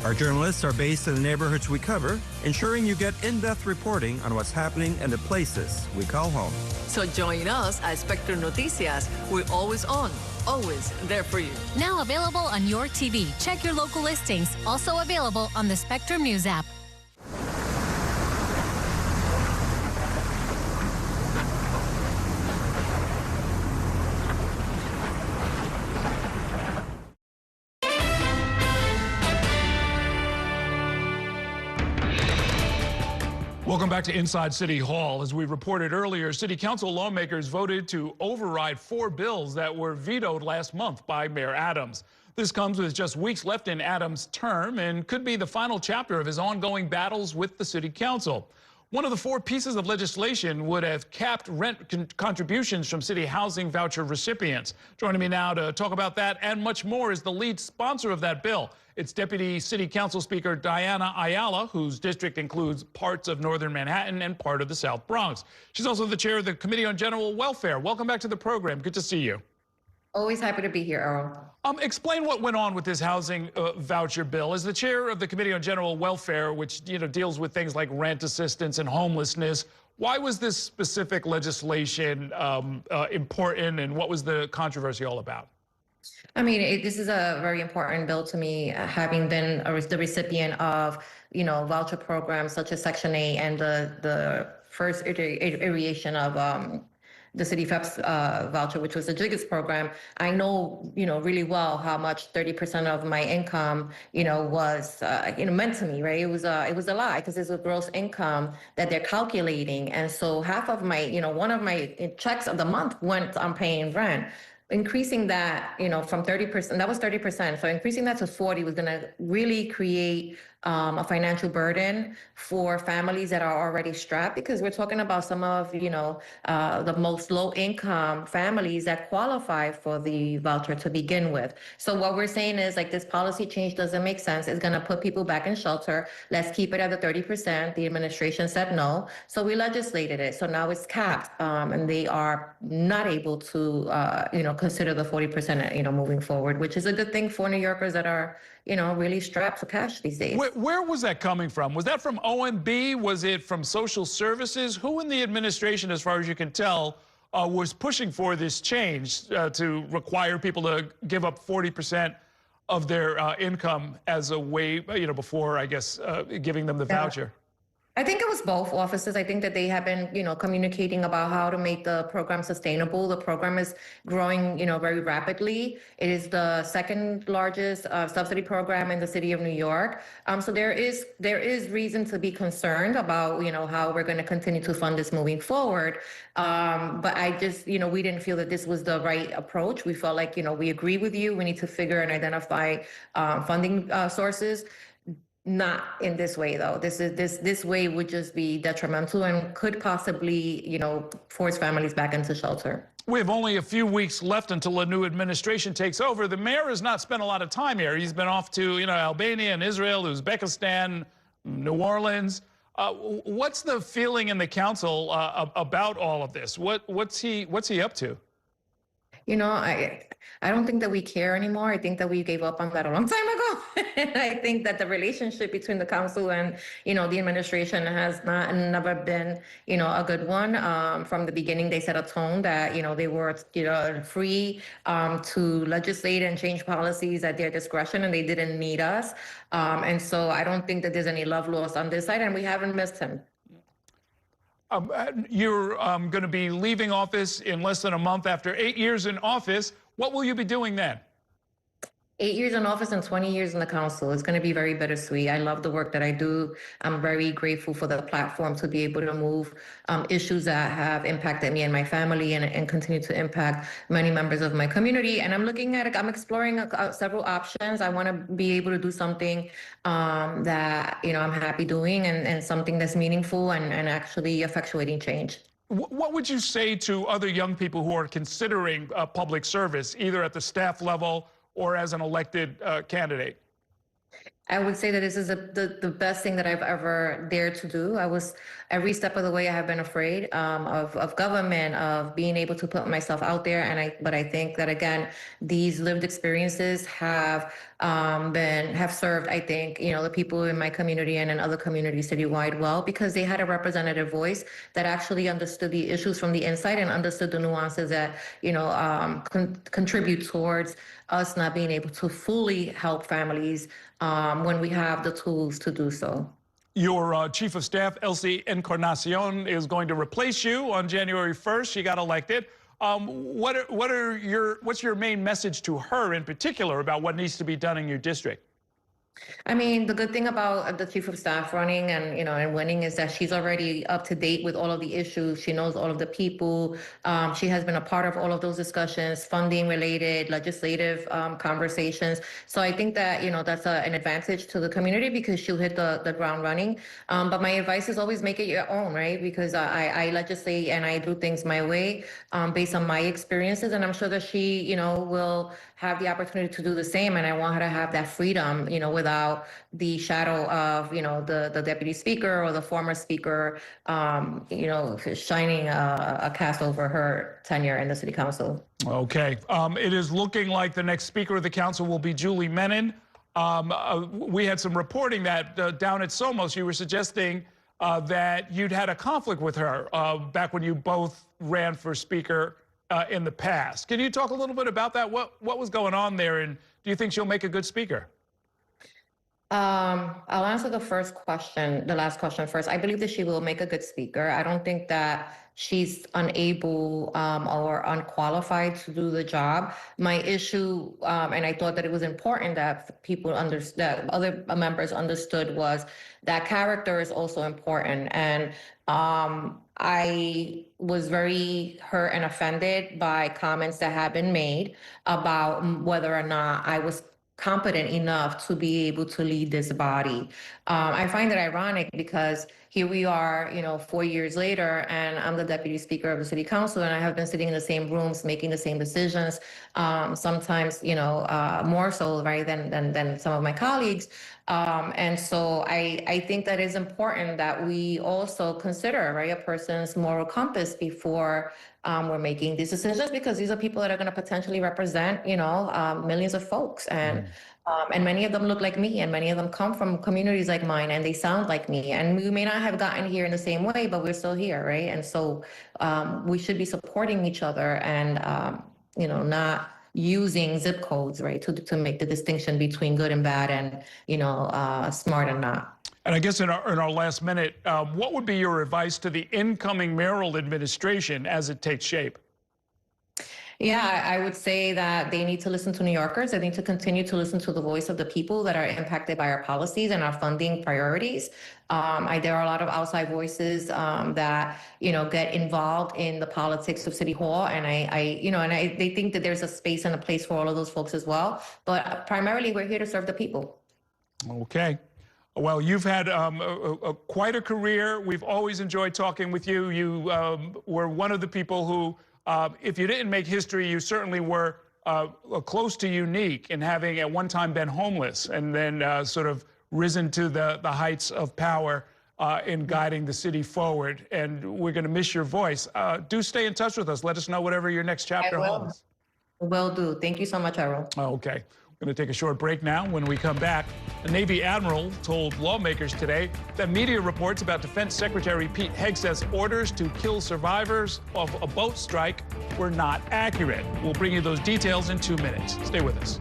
Our journalists are based in the neighborhoods we cover, ensuring you get in-depth reporting on what's happening in the places we call home. So join us at Spectrum Noticias. We're always on, always there for you. Now available on your TV. Check your local listings. Also available on the Spectrum News app. Welcome back to Inside City Hall. As we reported earlier, City Council lawmakers voted to override 4 bills that were vetoed last month by Mayor Adams. This comes with just weeks left in Adams' term and could be the final chapter of his ongoing battles with the City Council. One of the 4 pieces of legislation would have capped rent contributions from city housing voucher recipients. Joining me now to talk about that and much more is the lead sponsor of that bill. It's Deputy City Council Speaker Diana Ayala, whose district includes parts of northern Manhattan and part of the South Bronx. She's also the chair of the Committee on General Welfare. Welcome back to the program. Good to see you. Always happy to be here, Earl. Explain what went on with this housing voucher bill. As the chair of the Committee on General Welfare, which deals with things like rent assistance and homelessness, why was this specific legislation important, and what was the controversy all about? I mean, this is a very important bill to me, having been the recipient of, voucher programs such as Section 8 and the first iteration of the City FEPS voucher, which was the JIGGS program. I know, really well how much 30% of my income, was, meant to me, right? It was a lie because it's a gross income that they're calculating. And so half of my, one of my checks of the month went on paying rent. Increasing that, from 30%, that was 30%. So increasing that to 40 was going to really create a financial burden for families that are already strapped, because we're talking about some of, the most low income families that qualify for the voucher to begin with. So what we're saying is, like, this policy change doesn't make sense. It's going to put people back in shelter. Let's keep it at the 30%. The administration said no. So we legislated it. So now it's capped, and they are not able to, consider the 40%, moving forward, which is a good thing for New Yorkers that are, really strapped for cash these days. Where was that coming from? Was that from OMB? Was it from social services? Who in the administration, as far as you can tell, was pushing for this change to require people to give up 40% of their income as a way, before, I guess, giving them the voucher? I think it was both offices. I think that they have been, communicating about how to make the program sustainable. The program is growing, very rapidly. It is the second largest subsidy program in the city of New York. So there is reason to be concerned about, how we're going to continue to fund this moving forward. But I just, we didn't feel that this was the right approach. We felt like, we agree with you. We need to figure and identify funding sources. Not in this way, though. This way would just be detrimental and could possibly, force families back into shelter. We have only a few weeks left until a new administration takes over. The mayor has not spent a lot of time here. He's been off to, Albania and Israel, Uzbekistan, New Orleans. What's the feeling in the council about all of this? What's he up to? I don't think that we care anymore. I think that we gave up on that a long time ago. And I think that the relationship between the council and, the administration has never been, a good one. From the beginning, they set a tone that, they were, free to legislate and change policies at their discretion, and they didn't need us. And so I don't think that there's any love lost on this side, and we haven't missed him. You're going to be leaving office in less than a month after 8 years in office. What will you be doing then? 8 years in office and 20 years in the council. It's going to be very bittersweet. I love the work that I do. I'm very grateful for the platform to be able to move issues that have impacted me and my family and continue to impact many members of my community. And I'm exploring several options. I want to be able to do something that, I'm happy doing and something that's meaningful and actually effectuating change. What would you say to other young people who are considering public service, either at the staff level or as an elected candidate? I would say that this is the best thing that I've ever dared to do. Every step of the way I have been afraid of government, of being able to put myself out there. But I think that, again, these lived experiences have have served, I think, the people in my community and in other communities citywide well, because they had a representative voice that actually understood the issues from the inside and understood the nuances that, contribute towards us not being able to fully help families when we have the tools to do so. Your chief of staff, Elsie Encarnacion, is going to replace you on January 1st. She got elected. What's your main message to her in particular about what needs to be done in your district? I mean, the good thing about the chief of staff running and winning is that she's already up to date with all of the issues. She knows all of the people. She has been a part of all of those discussions, funding related, legislative conversations. So I think that, that's an advantage to the community because she'll hit the ground running. But my advice is always make it your own, right? Because I legislate and I do things my way based on my experiences. And I'm sure that she, will have the opportunity to do the same. And I want her to have that freedom, without the shadow of, the deputy speaker or the former speaker, shining a cast over her tenure in the city council. Okay. It is looking like the next speaker of the council will be Julie Menon. We had some reporting that down at Somos, you were suggesting that you'd had a conflict with her back when you both ran for speaker in the past. Can you talk a little bit about that? What was going on there, and do you think she'll make a good speaker? I'll answer the last question first. I believe that she will make a good speaker. I don't think that she's unable or unqualified to do the job. My issue, and I thought that it was important that that other members understood, was that character is also important. And I was very hurt and offended by comments that have been made about whether or not I was competent enough to be able to lead this body. I find it ironic because here we are, 4 years later, and I'm the deputy speaker of the city council, and I have been sitting in the same rooms, making the same decisions, sometimes, more so, right, than some of my colleagues. And so I think that it's important that we also consider, right, a person's moral compass before we're making these decisions, because these are people that are going to potentially represent, millions of folks. And many of them look like me, and many of them come from communities like mine, and they sound like me. And we may not have gotten here in the same way, but we're still here, right? And so we should be supporting each other and, not using zip codes, right, to make the distinction between good and bad and, smart and not. And I guess in our last minute, what would be your advice to the incoming mayoral administration as it takes shape? Yeah, I would say that they need to listen to New Yorkers. They need to continue to listen to the voice of the people that are impacted by our policies and our funding priorities. There are a lot of outside voices that, get involved in the politics of City Hall. And they think that there's a space and a place for all of those folks as well. But primarily, we're here to serve the people. Okay. Well, you've had quite a career. We've always enjoyed talking with you. You were one of the people who, if you didn't make history, you certainly were close to unique in having at one time been homeless and then sort of risen to the heights of power in guiding the city forward. And we're going to miss your voice. Do stay in touch with us. Let us know whatever your next chapter holds. Will do. Thank you so much, Errol. Okay. We're going to take a short break now. When we come back, a Navy admiral told lawmakers today that media reports about Defense Secretary Pete Hegseth's orders to kill survivors of a boat strike were not accurate. We'll bring you those details in 2 minutes. Stay with us.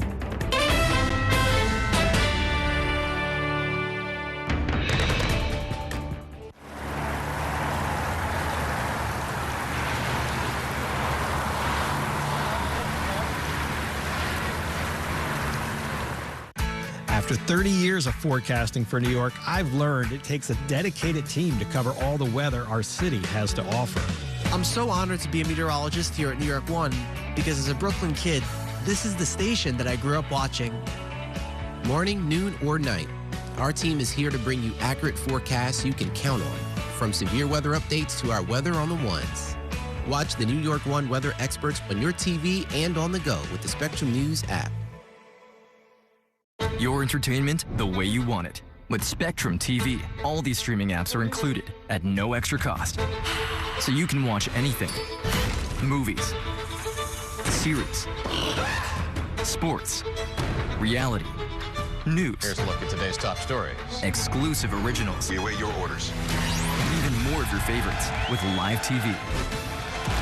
After 30 years of forecasting for New York, I've learned it takes a dedicated team to cover all the weather our city has to offer. I'm so honored to be a meteorologist here at New York One because as a Brooklyn kid, this is the station that I grew up watching. Morning, noon, or night, our team is here to bring you accurate forecasts you can count on, from severe weather updates to our weather on the ones. Watch the New York One weather experts on your TV and on the go with the Spectrum News app. Your entertainment the way you want it. With Spectrum TV, all these streaming apps are included at no extra cost. So you can watch anything. Movies, series, sports, reality, news. Here's a look at today's top stories. Exclusive originals. We await your orders. And even more of your favorites with live TV.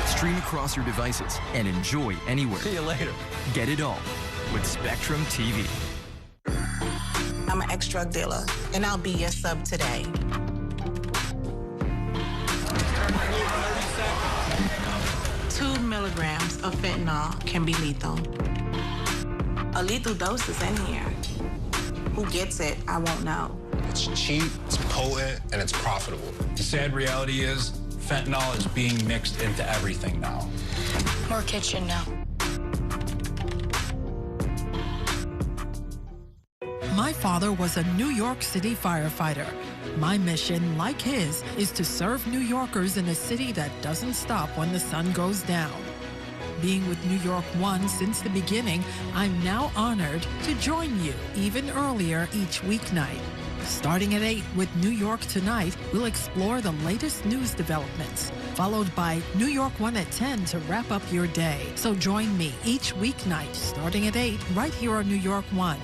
Stream across your devices and enjoy anywhere. See you later. Get it all with Spectrum TV. I'm an ex-drug dealer, and I'll be your sub today. Two milligrams of fentanyl can be lethal. A lethal dose is in here. Who gets it, I won't know. It's cheap, it's potent, and it's profitable. The sad reality is fentanyl is being mixed into everything now. More kitchen now. My father was a New York City firefighter. My mission, like his, is to serve New Yorkers in a city that doesn't stop when the sun goes down. Being with New York One since the beginning, I'm now honored to join you even earlier each weeknight. Starting at 8 with New York Tonight, we'll explore the latest news developments, followed by New York One at 10 to wrap up your day. So join me each weeknight starting at 8 right here on New York One.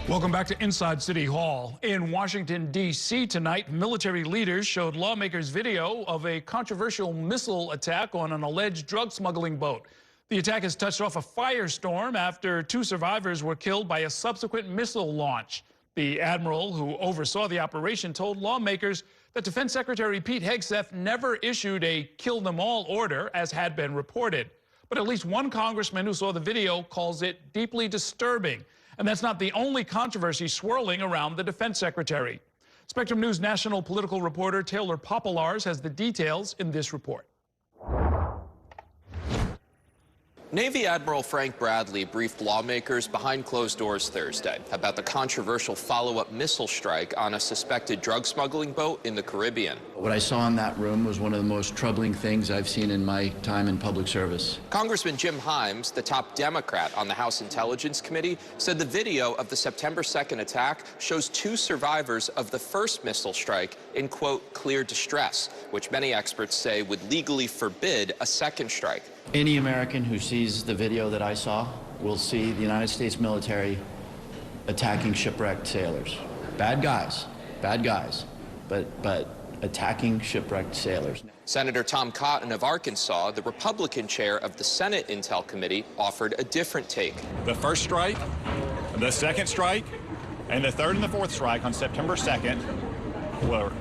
Welcome back to Inside City Hall. In Washington, D.C. tonight, military leaders showed lawmakers video of a controversial missile attack on an alleged drug smuggling boat. The attack has touched off a firestorm after 2 survivors were killed by a subsequent missile launch. The admiral who oversaw the operation told lawmakers that Defense Secretary Pete Hegseth never issued a kill-them-all order, as had been reported. But at least one congressman who saw the video calls it deeply disturbing. And that's not the only controversy swirling around the defense secretary. Spectrum News national political reporter Taylor Popolars has the details in this report. Navy Admiral Frank Bradley briefed lawmakers behind closed doors Thursday about the controversial follow-up missile strike on a suspected drug smuggling boat in the Caribbean. What I saw in that room was one of the most troubling things I've seen in my time in public service. Congressman Jim Himes, the top Democrat on the House Intelligence Committee, said the video of the September 2nd attack shows 2 survivors of the first missile strike in, quote, clear distress, which many experts say would legally forbid a second strike. Any American who sees the video that I saw will see the United States military attacking shipwrecked sailors. Bad guys, but attacking shipwrecked sailors. Senator Tom Cotton of Arkansas, the Republican chair of the Senate Intel Committee, offered a different take. The first strike, the second strike, and the third and the fourth strike on September 2nd were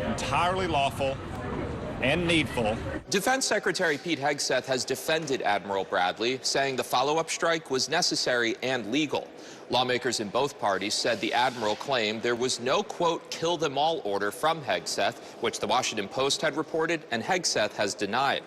entirely lawful and needful. Defense Secretary Pete Hegseth has defended Admiral Bradley, saying the follow-up strike was necessary and legal. Lawmakers in both parties said the admiral claimed there was no, quote, kill-them-all order from Hegseth, which the Washington Post had reported, and Hegseth has denied.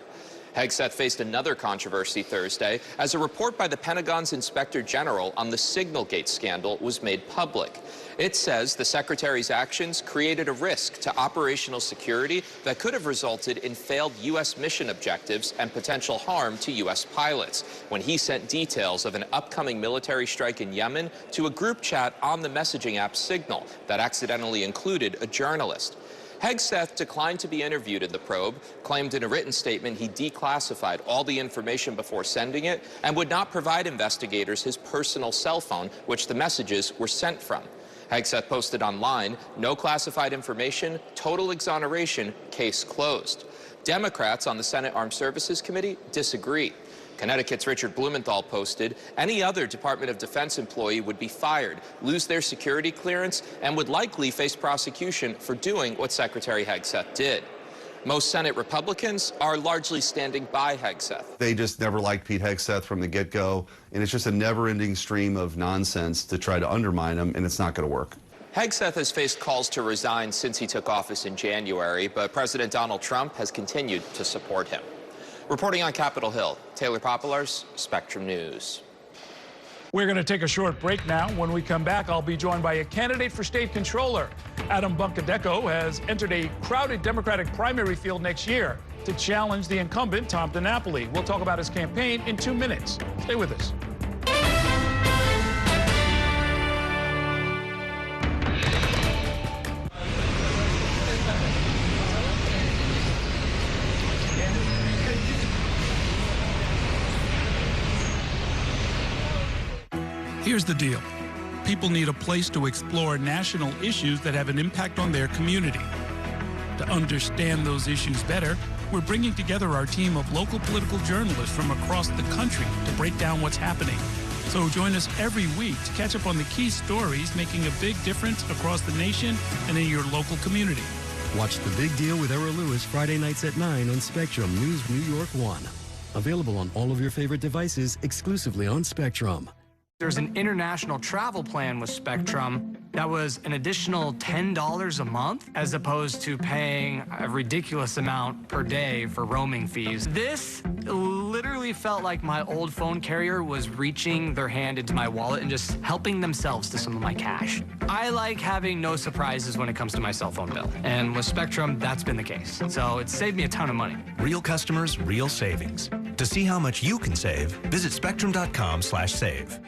Hegseth faced another controversy Thursday as a report by the Pentagon's Inspector General on the Signalgate scandal was made public. It says the secretary's actions created a risk to operational security that could have resulted in failed U.S. mission objectives and potential harm to U.S. pilots when he sent details of an upcoming military strike in Yemen to a group chat on the messaging app Signal that accidentally included a journalist. Hegseth declined to be interviewed in the probe, claimed in a written statement he declassified all the information before sending it, and would not provide investigators his personal cell phone, which the messages were sent from. Hegseth posted online, no classified information, total exoneration, case closed. Democrats on the Senate Armed Services Committee disagree. Connecticut's Richard Blumenthal posted, any other Department of Defense employee would be fired, lose their security clearance, and would likely face prosecution for doing what Secretary Hegseth did. Most Senate Republicans are largely standing by Hegseth. They just never liked Pete Hegseth from the get-go, and it's just a never-ending stream of nonsense to try to undermine him, and it's not going to work. Hegseth has faced calls to resign since he took office in January, but President Donald Trump has continued to support him. Reporting on Capitol Hill, Taylor Popolars, Spectrum News. We're going to take a short break now. When we come back, I'll be joined by a candidate for state controller. Adem Bunkeddeko has entered a crowded Democratic primary field next year to challenge the incumbent, Tom DiNapoli. We'll talk about his campaign in 2 minutes. Stay with us. Here's the deal. People need a place to explore national issues that have an impact on their community. To understand those issues better, we're bringing together our team of local political journalists from across the country to break down what's happening. So join us every week to catch up on the key stories making a big difference across the nation and in your local community. Watch The Big Deal with Errol Lewis Friday nights at 9 on Spectrum News New York 1. Available on all of your favorite devices exclusively on Spectrum. There's an international travel plan with Spectrum that was an additional $10 a month as opposed to paying a ridiculous amount per day for roaming fees. This literally felt like my old phone carrier was reaching their hand into my wallet and just helping themselves to some of my cash. I like having no surprises when it comes to my cell phone bill. And with Spectrum, that's been the case. So it's saved me a ton of money. Real customers, real savings. To see how much you can save, visit spectrum.com/save.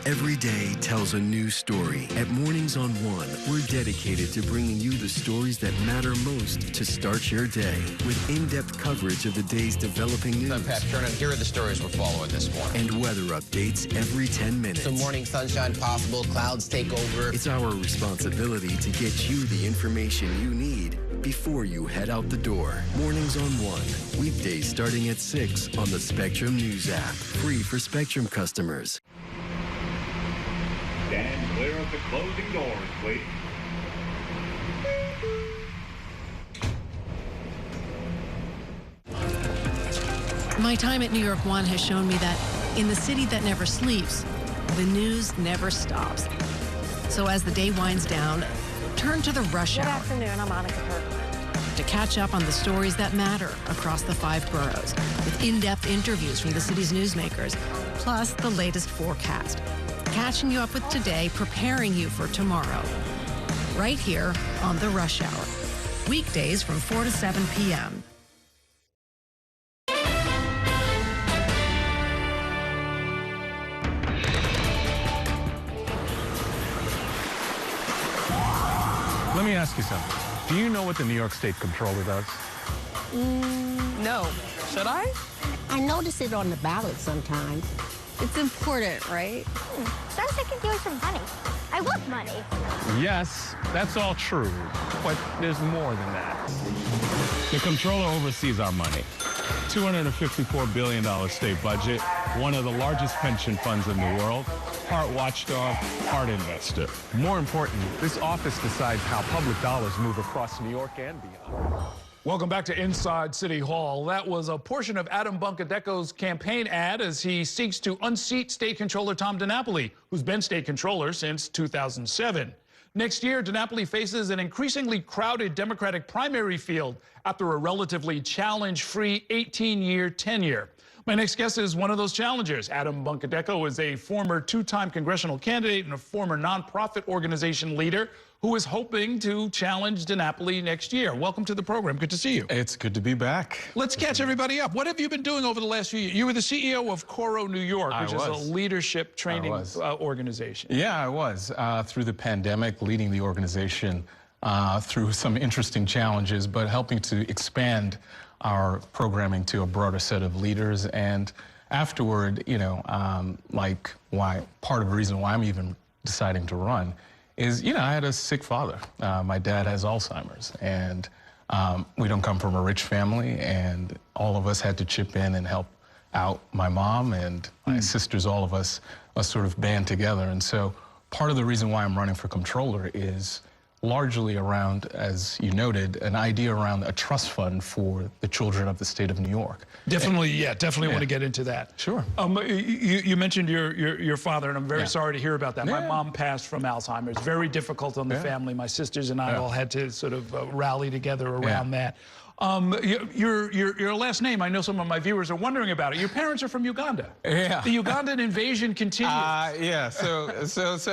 Every day tells a new story. At Mornings on One, we're dedicated to bringing you the stories that matter most to start your day with in-depth coverage of the day's developing news. I'm Pat Kernan. Here are the stories we're following this morning. And weather updates every 10 minutes. Some morning sunshine possible, clouds take over. It's our responsibility to get you the information you need before you head out the door. Mornings on One, weekdays starting at 6 on the Spectrum News app. Free for Spectrum customers. Stand clear of the closing doors, please. My time at New York 1 has shown me that in the city that never sleeps, the news never stops. So as the day winds down, turn to the rush hour. Good afternoon, I'm Monica Kirkland. To catch up on the stories that matter across the 5 boroughs, with in-depth interviews from the city's newsmakers, plus the latest forecast. Catching you up with today, preparing you for tomorrow. Right here on The Rush Hour. Weekdays from 4 to 7 p.m. Let me ask you something. Do you know what the New York State Comptroller does? No. Should I? I notice it on the ballot sometimes. It's important, right? Sounds like you're doing some money. I want money. Yes, that's all true, but there's more than that. The Comptroller oversees our money. $254 billion state budget, one of the largest pension funds in the world, part watchdog, part investor. More important, this office decides how public dollars move across New York and beyond. Welcome back to Inside City Hall. That was a portion of Adem Bunkeddeko's campaign ad as he seeks to unseat State Controller Tom DiNapoli, who's been State Controller since 2007. Next year, DiNapoli faces an increasingly crowded Democratic primary field after a relatively challenge-free 18-year tenure. My next guest is one of those challengers. Adem Bunkeddeko is a former 2-time congressional candidate and a former nonprofit organization leader who is hoping to challenge DiNapoli next year. Welcome to the program. Good to see you. It's good to be back. Let's catch everybody up. What have you been doing over the last few years? You were the CEO of Coro New York, which is a leadership training organization. Yeah, I was. Through the pandemic, leading the organization through some interesting challenges, but helping to expand our programming to a broader set of leaders. And afterward, you know, part of the reason why I'm even deciding to run is, you know, I had a sick father. My dad has Alzheimer's, and we don't come from a rich family, and all of us had to chip in and help out my mom and my sisters. All of us sort of band together. And so part of the reason why I'm running for comptroller is largely around, as you noted, an idea around a trust fund for the children of the state of New York. Definitely, definitely want to get into that. Sure. You mentioned your father, and I'm very sorry to hear about that. My mom passed from Alzheimer's. Very difficult on the family. My sisters and I all had to sort of rally together around that. Your last name, I know some of my viewers are wondering about it. Your parents are from Uganda. Yeah. The Ugandan invasion continues. Yeah, so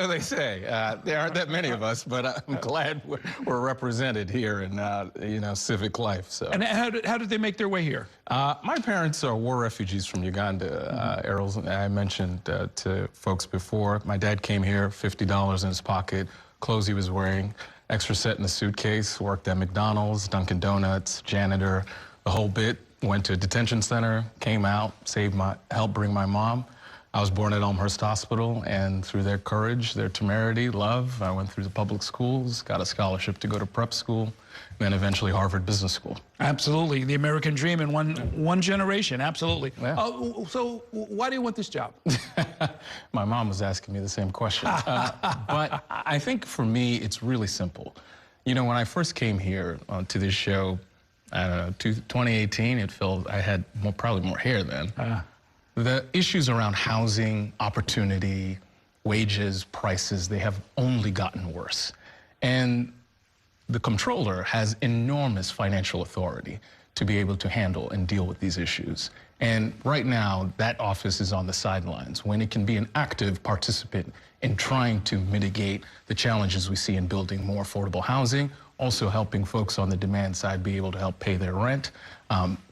they say. There aren't that many of us, but I'm glad we're represented here in, civic life. So. And how did they make their way here? My parents are war refugees from Uganda, Errol. I mentioned to folks before, my dad came here, $50 in his pocket, clothes he was wearing, extra set in the suitcase, worked at McDonald's, Dunkin' Donuts, janitor, the whole bit. Went to a detention center, came out, helped bring my mom. I was born at Elmhurst Hospital, and through their courage, their temerity, love, I went through the public schools, got a scholarship to go to prep school, then eventually Harvard Business School. Absolutely, the American dream in one generation, absolutely. Yeah. So why do you want this job? My mom was asking me the same question. But I think for me, it's really simple. You know, when I first came here to this show, I don't know, 2018, it felt I had probably more hair then. The issues around housing, opportunity, wages, prices, they have only gotten worse. And the comptroller has enormous financial authority to be able to handle and deal with these issues. And right now, that office is on the sidelines when it can be an active participant in trying to mitigate the challenges we see in building more affordable housing, also helping folks on the demand side be able to help pay their rent,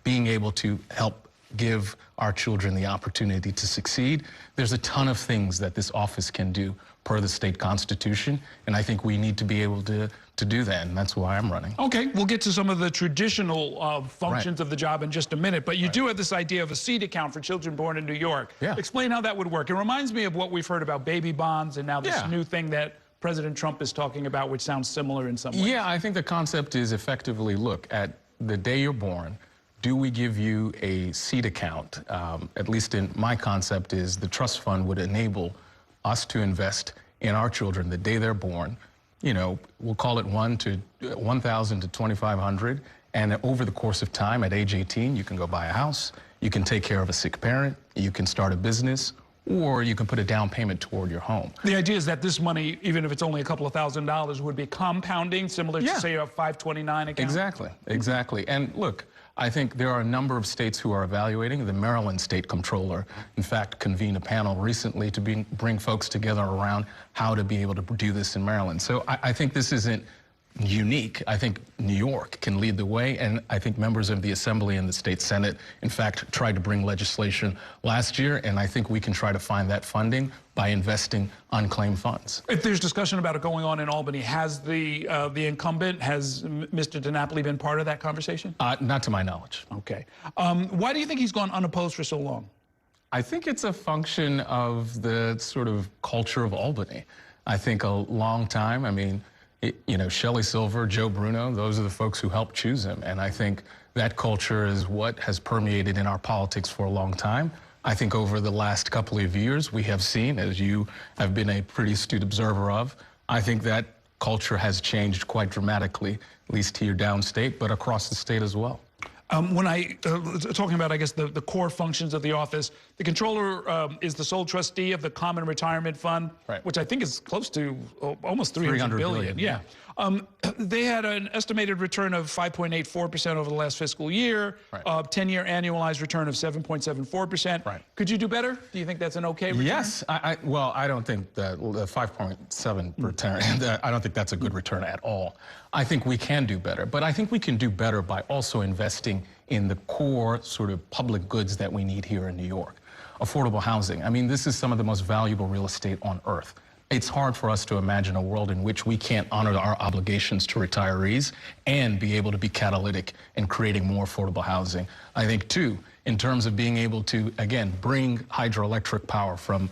being able to help give our children the opportunity to succeed. There's a ton of things that this office can do per the state constitution, and I think we need to be able to do that, and that's why I'm running. Okay, we'll get to some of the traditional functions of the job in just a minute, but you do have this idea of a seat account for children born in New York. Yeah. Explain how that would work. It reminds me of what we've heard about baby bonds and now this new thing that President Trump is talking about, which sounds similar in some ways. Yeah, I think the concept is effectively, look, at the day you're born, do we give you a seed account? At least in my concept is the trust fund would enable us to invest in our children the day they're born. You know, we'll call it $1,000 to $2,500. And over the course of time, at age 18, you can go buy a house, you can take care of a sick parent, you can start a business, or you can put a down payment toward your home. The idea is that this money, even if it's only a couple of $1,000s, would be compounding, similar to, say, a 529 account? Exactly, exactly. And look, I think there are a number of states who are evaluating. The Maryland State Comptroller, in fact, convened a panel recently to bring folks together around how to be able to do this in Maryland. So I think this isn't unique. I think New York can lead the way, and I think members of the Assembly and the State Senate, in fact, tried to bring legislation last year, and I think we can try to find that funding by investing unclaimed funds. If there's discussion about it going on in Albany, has the incumbent, has Mr. DiNapoli been part of that conversation? Not to my knowledge. Okay. Why do you think he's gone unopposed for so long? I think it's a function of the sort of culture of Albany. I think a long time, I mean, you know, Shelley Silver, Joe Bruno, those are the folks who helped choose him. And I think that culture is what has permeated in our politics for a long time. I think over the last couple of years, we have seen, as you have been a pretty astute observer of, I think that culture has changed quite dramatically, at least here downstate, but across the state as well. When talking about, I guess, the core functions of the office, the comptroller is the sole trustee of the Common Retirement Fund, which I think is close to almost $300 billion. Yeah. They had an estimated return of 5.84% over the last fiscal year, 10-year annualized return of 7.74%. Could you do better? Do you think that's an okay return? Yes. Well, I don't think that the 5.7 return, I don't think that's a good return at all. I think we can do better, but I think we can do better by also investing in the core sort of public goods that we need here in New York. Affordable housing. I mean, this is some of the most valuable real estate on earth. It's hard for us to imagine a world in which we can't honor our obligations to retirees and be able to be catalytic in creating more affordable housing. I think, too, in terms of being able to, again, bring hydroelectric power from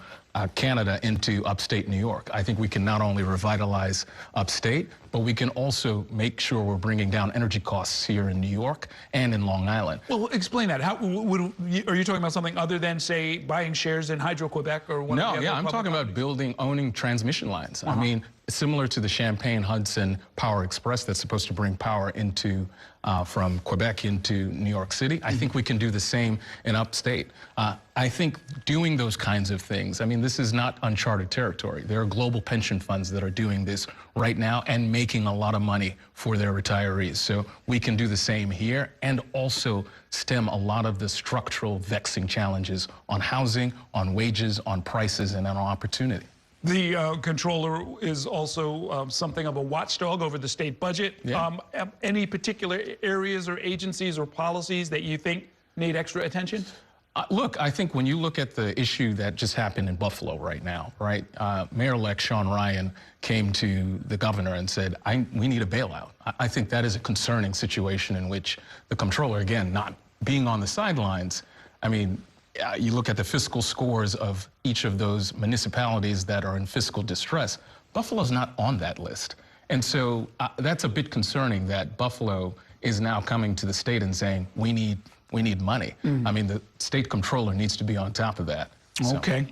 Canada into upstate New York. I think we can not only revitalize upstate, but we can also make sure we're bringing down energy costs here in New York and in Long Island. Well, explain that. How are you talking about something other than, say, buying shares in Hydro-Quebec or one of the other? No, I'm talking about owning transmission lines. I mean, similar to the Champaign-Hudson Power Express that's supposed to bring power into from Quebec into New York City. I think we can do the same in upstate. I think doing those kinds of things, I mean, this is not uncharted territory. There are global pension funds that are doing this right now and making a lot of money for their retirees. So we can do the same here and also stem a lot of the structural vexing challenges on housing, on wages, on prices, and on opportunity. The comptroller is also something of a watchdog over the state budget. Yeah. Any particular areas or agencies or policies that you think need extra attention? Look, I think when you look at the issue that just happened in Buffalo right now, right? Mayor-elect Sean Ryan came to the governor and said, we need a bailout. I think that is a concerning situation in which the comptroller, again, not being on the sidelines, I mean, you look at the fiscal scores of each of those municipalities that are in fiscal distress, Buffalo's not on that list. And so that's a bit concerning that Buffalo is now coming to the state and saying, we need money. I mean, the state comptroller needs to be on top of that. So. Okay.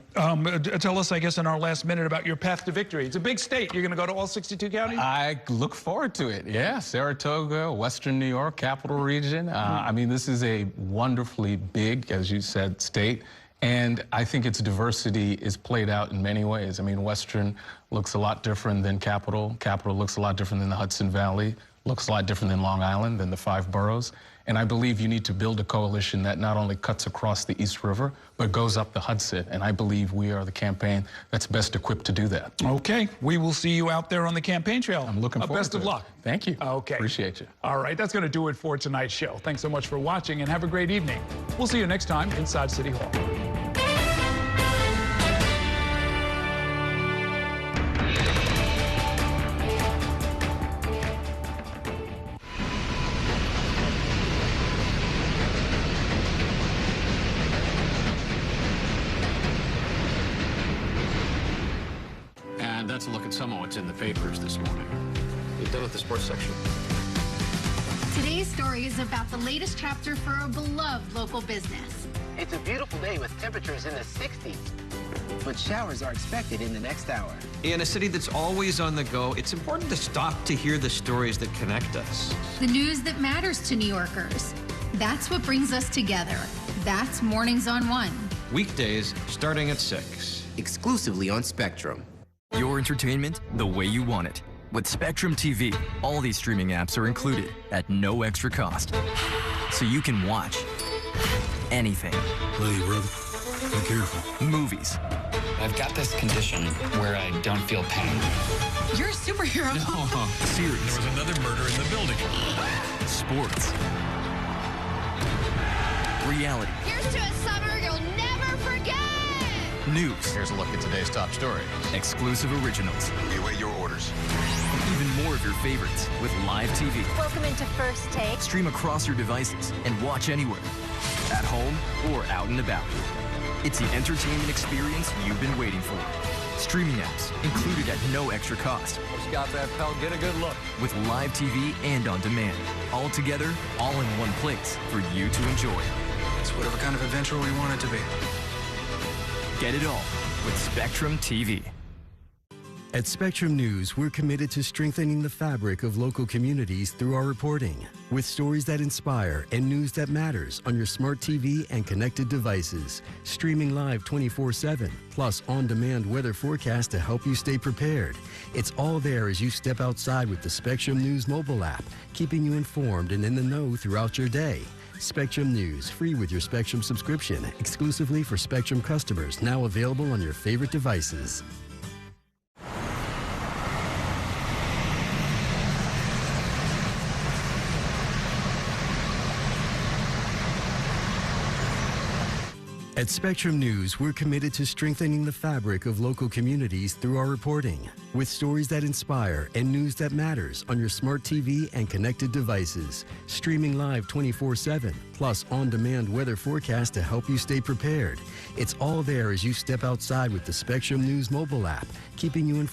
Tell us, I guess, in our last minute about your path to victory. It's a big state. You're going to go to all 62 counties? I look forward to it. Yeah, Saratoga, Western New York, Capital Region. I mean, this is a wonderfully big, as you said, state. And I think its diversity is played out in many ways. I mean, Western looks a lot different than Capital. Capital looks a lot different than the Hudson Valley, looks a lot different than Long Island, than the 5 boroughs. And I believe you need to build a coalition that not only cuts across the East River, but goes up the Hudson. And I believe we are the campaign that's best equipped to do that. Okay. We will see you out there on the campaign trail. I'm looking forward to it. Best of luck. Thank you. Okay. Appreciate you. All right. That's going to do it for tonight's show. Thanks so much for watching and have a great evening. We'll see you next time inside City Hall. That's a look at some of what's in the papers this morning. We've done with the sports section. Today's story is about the latest chapter for a beloved local business. It's a beautiful day with temperatures in the 60s, but showers are expected in the next hour. In a city that's always on the go, it's important to stop to hear the stories that connect us. The news that matters to New Yorkers. That's what brings us together. That's Mornings on One. Weekdays starting at 6. Exclusively on Spectrum. Your entertainment the way you want it. With Spectrum TV, all these streaming apps are included at no extra cost. So you can watch anything. Hey, brother. Be careful. Movies. I've got this condition where I don't feel pain. You're a superhero. No. Series. There was another murder in the building. Sports. Reality. Here's to a summer you'll never forget. News. Here's a look at today's top story. Exclusive originals. We await your orders. Even more of your favorites with live TV. Welcome into First Take. Stream across your devices and watch anywhere. At home or out and about. It's the entertainment experience you've been waiting for. Streaming apps included at no extra cost. Just got that, pal. Get a good look. With live TV and on demand. All together, all in one place for you to enjoy. It's whatever kind of adventure we want it to be. Get it all with Spectrum TV. At Spectrum News, we're committed to strengthening the fabric of local communities through our reporting. With stories that inspire and news that matters on your smart TV and connected devices. Streaming live 24/7, plus on-demand weather forecast to help you stay prepared. It's all there as you step outside with the Spectrum News mobile app, keeping you informed and in the know throughout your day. Spectrum News, free with your Spectrum subscription, exclusively for Spectrum customers, now available on your favorite devices. At Spectrum News, we're committed to strengthening the fabric of local communities through our reporting. With stories that inspire and news that matters on your smart TV and connected devices. Streaming live 24/7, plus on-demand weather forecast to help you stay prepared. It's all there as you step outside with the Spectrum News mobile app, keeping you informed.